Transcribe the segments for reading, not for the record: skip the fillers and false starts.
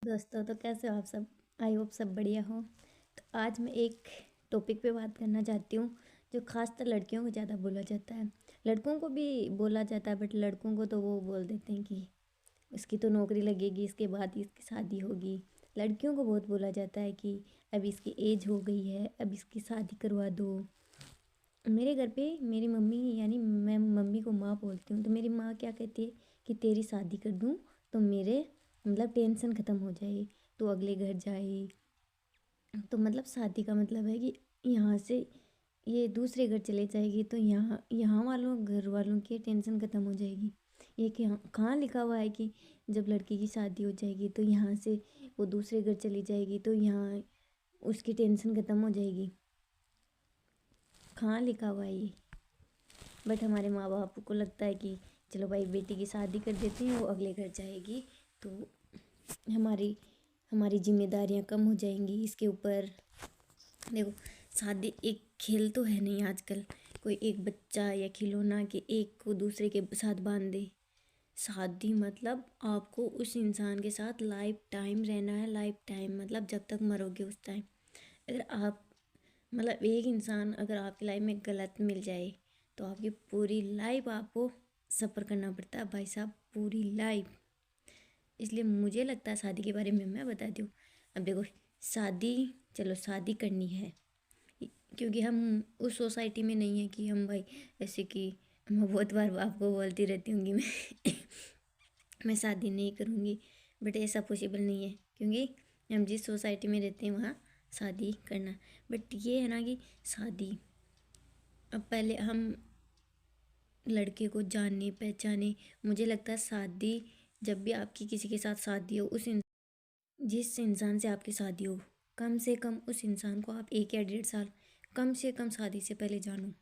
दोस्तों, तो कैसे हो आप सब। आई होप सब बढ़िया हो। तो आज मैं एक टॉपिक पे बात करना चाहती हूँ जो खासकर लड़कियों को ज़्यादा बोला जाता है। लड़कों को भी बोला जाता है, बट लड़कों को तो वो बोल देते हैं कि इसकी तो नौकरी लगेगी, इसके बाद ही इसकी शादी होगी। लड़कियों को बहुत बोला जाता है कि अभी इसकी एज हो गई है, अब इसकी शादी करवा दो। मेरे घर पे मेरी मम्मी, यानी मैं मम्मी को माँ बोलती हूँ, तो मेरी माँ क्या कहती है कि तेरी शादी कर दूँ तो मेरे मतलब टेंशन ख़त्म हो जाए, तो अगले घर जाए। तो मतलब शादी का मतलब है कि यहाँ से ये दूसरे घर चले जाएगी, तो यहाँ यहाँ वालों घर वालों की टेंशन ख़त्म हो जाएगी। ये कि कहाँ लिखा हुआ है कि जब लड़की की शादी हो जाएगी तो यहाँ से वो दूसरे घर चली जाएगी, तो यहाँ उसकी टेंशन ख़त्म हो जाएगी। कहाँ लिखा हुआ है ये। बट हमारे माँ बाप को लगता है कि चलो भाई, बेटी की शादी कर देते हैं, वो अगले घर जाएगी तो हमारी हमारी जिम्मेदारियाँ कम हो जाएंगी इसके ऊपर। देखो, शादी एक खेल तो है नहीं आजकल, कोई एक बच्चा या खिलौना के एक को दूसरे के साथ बांध दे। शादी मतलब आपको उस इंसान के साथ लाइफ टाइम रहना है। लाइफ टाइम मतलब जब तक मरोगे उस टाइम। अगर आप मतलब एक इंसान अगर आपकी लाइफ में गलत मिल जाए तो आपकी पूरी लाइफ आपको सफ़र करना पड़ता है भाई साहब, पूरी लाइफ। इसलिए मुझे लगता है शादी के बारे में मैं बताती हूँ। अब देखो, शादी, चलो शादी करनी है क्योंकि हम उस सोसाइटी में नहीं है कि हम भाई ऐसे कि मैं बहुत बार आपको बोलती रहती हूँ कि मैं शादी नहीं करूँगी, बट ऐसा पॉसिबल नहीं है क्योंकि हम जिस सोसाइटी में रहते हैं वहाँ शादी करना। बट ये है ना कि शादी, अब पहले हम लड़के को जानने पहचाने। मुझे लगता है शादी, जब भी आपकी किसी के साथ शादी हो, जिस इंसान से आपकी शादी हो, कम से कम उस इंसान को आप 1 या 1.5 साल कम से कम शादी से पहले जानो।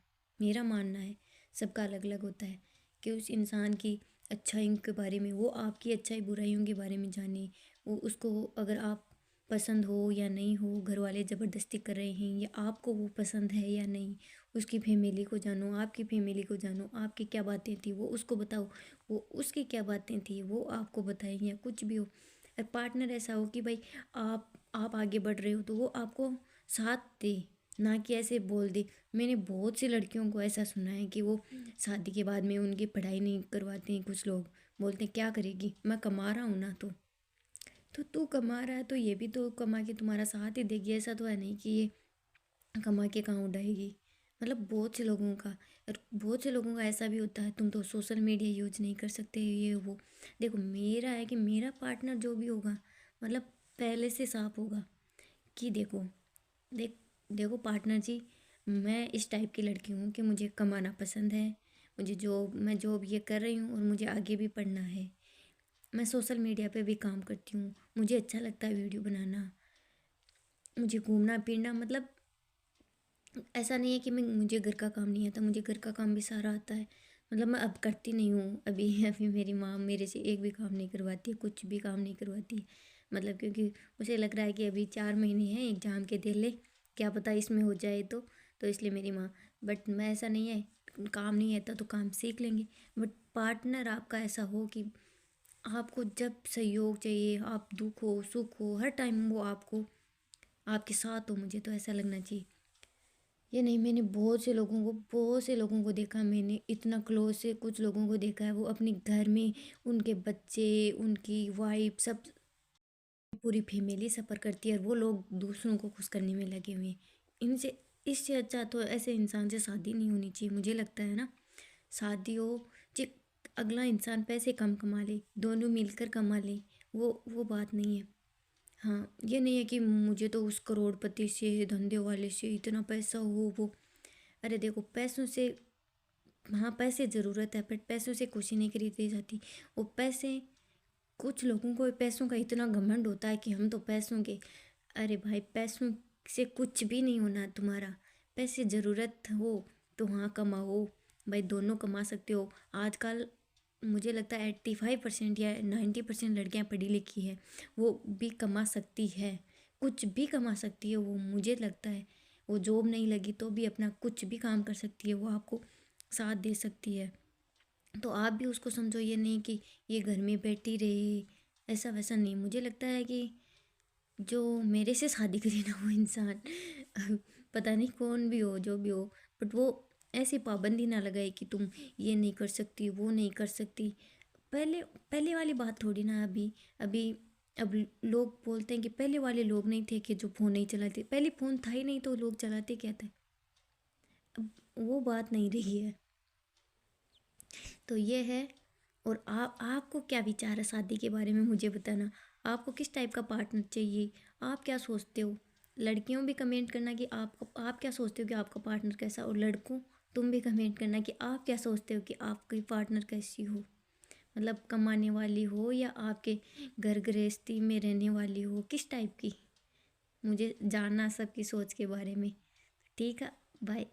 मेरा मानना है, सबका अलग अलग होता है, कि उस इंसान की अच्छाइयों के बारे में, वो आपकी अच्छाई बुराइयों के बारे में जाने। वो उसको, अगर आप पसंद हो या नहीं हो, घर वाले ज़बरदस्ती कर रहे हैं या आपको वो पसंद है या नहीं, उसकी फैमिली को जानो, आपकी फैमिली को जानो, आपकी क्या बातें थी वो उसको बताओ, वो उसकी क्या बातें थी वो आपको बताएं, या कुछ भी हो। पार्टनर ऐसा हो कि भाई आप आगे बढ़ रहे हो तो वो आपको साथ दे, ना कि ऐसे बोल दे। मैंने बहुत सी लड़कियों को ऐसा सुना है कि वो शादी के बाद में उनकी पढ़ाई नहीं करवाते हैं। कुछ लोग बोलते हैं क्या करेगी, मैं कमा रहा हूँ ना, तो तू कमा रहा है तो ये भी तो कमा के तुम्हारा साथ ही देगी। ऐसा तो है नहीं कि ये कमा के कहाँ उड़ाएगी। मतलब बहुत से लोगों का, और बहुत से लोगों का ऐसा भी होता है, तुम तो सोशल मीडिया यूज नहीं कर सकते, ये वो। देखो, मेरा है कि मेरा पार्टनर जो भी होगा, मतलब पहले से साफ होगा कि देखो पार्टनर जी, मैं इस टाइप की लड़की हूँ कि मुझे कमाना पसंद है, मुझे मैं जॉब ये कर रही हूँ और मुझे आगे भी पढ़ना है। मैं सोशल मीडिया पे भी काम करती हूँ, मुझे अच्छा लगता है वीडियो बनाना, मुझे घूमना फिरना। मतलब ऐसा नहीं है कि मुझे घर का काम नहीं आता, मुझे घर का काम भी सारा आता है। मतलब मैं अब करती नहीं हूँ अभी अभी मेरी माँ मेरे से एक भी काम नहीं करवाती है, कुछ भी काम नहीं करवाती है। मतलब क्योंकि उसे लग रहा है कि अभी 4 महीने हैं एग्ज़ाम के, दे ले, क्या पता इसमें हो जाए तो इसलिए मेरी माँ। बट मैं, ऐसा नहीं है, काम नहीं आता तो काम सीख लेंगे। बट पार्टनर आपका ऐसा हो कि आपको जब सहयोग चाहिए, आप दुख हो सुख हो, हर टाइम वो आपको आपके साथ हो। मुझे तो ऐसा लगना चाहिए। ये नहीं, मैंने बहुत से लोगों को देखा, मैंने इतना क्लोज से कुछ लोगों को देखा है, वो अपने घर में उनके बच्चे, उनकी वाइफ, सब पूरी फैमिली सफ़र करती है और वो लोग दूसरों को खुश करने में लगे हुए हैं। इनसे इससे अच्छा तो ऐसे इंसान से शादी नहीं होनी चाहिए, मुझे लगता है ना। शादी हो, जे अगला इंसान पैसे कम कमा ले, दोनों मिलकर कमा ले, वो बात नहीं है। हाँ, ये नहीं है कि मुझे तो उस करोड़पति से, धंधे वाले से इतना पैसा हो वो। अरे देखो, पैसों से, हाँ पैसे ज़रूरत है, बट पैसों से खुशी नहीं खरीदी जाती। वो पैसे, कुछ लोगों को पैसों का इतना घमंड होता है कि हम तो पैसों के। अरे भाई, पैसों से कुछ भी नहीं होना तुम्हारा। पैसे ज़रूरत हो तो हाँ कमाओ, भाई दोनों कमा सकते हो आजकल। मुझे लगता है 85% या 90% लड़कियां पढ़ी लिखी है, वो भी कमा सकती है, कुछ भी कमा सकती है वो। मुझे लगता है वो जॉब नहीं लगी तो भी अपना कुछ भी काम कर सकती है, वो आपको साथ दे सकती है। तो आप भी उसको समझो, ये नहीं कि ये घर में बैठी रहे, ऐसा वैसा नहीं, मुझे लगता है कि जो मेरे से शादी करे ना वो इंसान पता नहीं कौन भी हो जो भी हो, बट वो ऐसी पाबंदी ना लगाए कि तुम ये नहीं कर सकती वो नहीं कर सकती। पहले पहले वाली बात थोड़ी ना अभी। अभी अब लोग बोलते हैं कि पहले वाले लोग नहीं थे कि जो फ़ोन नहीं चलाते, पहले फ़ोन था ही नहीं तो लोग चलाते क्या थे। अब वो बात नहीं रही है। तो ये है। और आपको क्या विचार है शादी के बारे में, मुझे बताना। आपको किस टाइप का पार्टनर चाहिए, आप क्या सोचते हो। लड़कियों भी कमेंट करना कि आप क्या सोचते हो कि आपका पार्टनर कैसा, और लड़कों तुम भी कमेंट करना कि आप क्या सोचते हो कि आपकी पार्टनर कैसी हो। मतलब कमाने वाली हो या आपके घर गृहस्थी में रहने वाली हो, किस टाइप की। मुझे जानना सबकी सोच के बारे में। ठीक है, बाय।